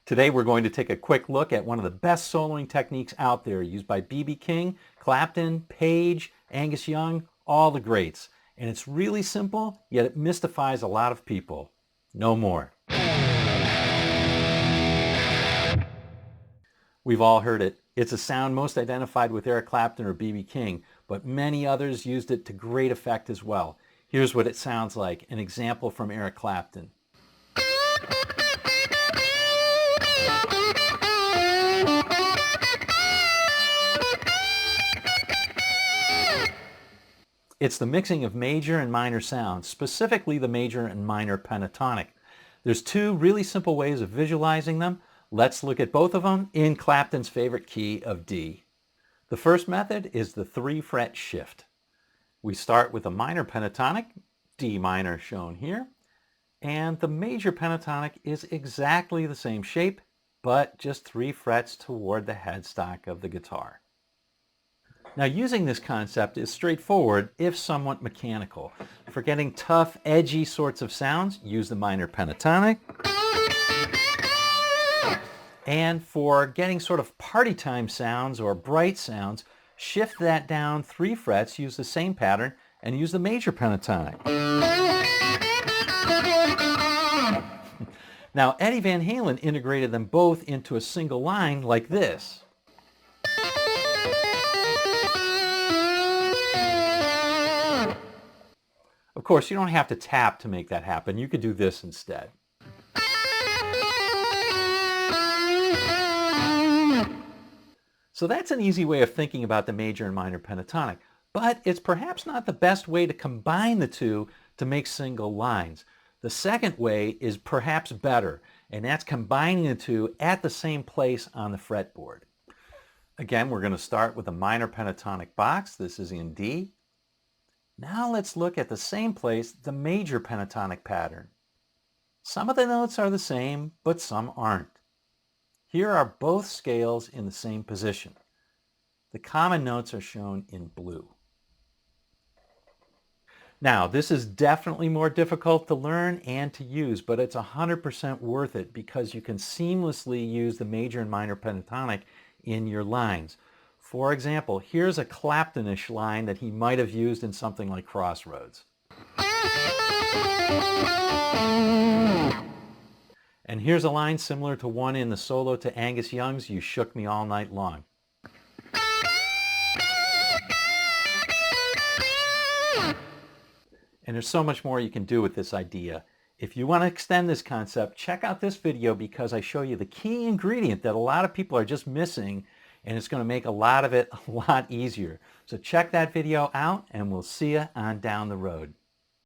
Today we're going to take a quick look at one of the best soloing techniques out there, used by B.B. King, Clapton, Page, Angus Young, all the greats. And it's really simple, yet it mystifies a lot of people. No more. We've all heard it. It's a sound most identified with Eric Clapton or B.B. King, but many others used it to great effect as well. Here's what it sounds like, an example from Eric Clapton. It's the mixing of major and minor sounds, specifically the major and minor pentatonic. There's two really simple ways of visualizing them. Let's look at both of them in Clapton's favorite key of D. The first method is the 3-fret shift. We start with a minor pentatonic, D minor shown here, and the major pentatonic is exactly the same shape, but just 3 frets toward the headstock of the guitar. Now, using this concept is straightforward if somewhat mechanical. For getting tough, edgy sorts of sounds, use the minor pentatonic. And for getting sort of party time sounds or bright sounds, shift that down 3 frets, use the same pattern, and use the major pentatonic. Now, Eddie Van Halen integrated them both into a single line like this. Of course, you don't have to tap to make that happen. You could do this instead. So that's an easy way of thinking about the major and minor pentatonic, but it's perhaps not the best way to combine the two to make single lines. The second way is perhaps better, and that's combining the two at the same place on the fretboard. Again, we're going to start with a minor pentatonic box. This is in D. Now let's look at the same place, the major pentatonic pattern. Some of the notes are the same, but some aren't. Here are both scales in the same position. The common notes are shown in blue. Now, this is definitely more difficult to learn and to use, but it's 100% worth it because you can seamlessly use the major and minor pentatonic in your lines. For example, here's a Clapton-ish line that he might have used in something like Crossroads. And here's a line similar to one in the solo to Angus Young's You Shook Me All Night Long. And there's so much more you can do with this idea. If you want to extend this concept, check out this video because I show you the key ingredient that a lot of people are just missing, and it's going to make a lot of it a lot easier. So check that video out, and we'll see you on down the road.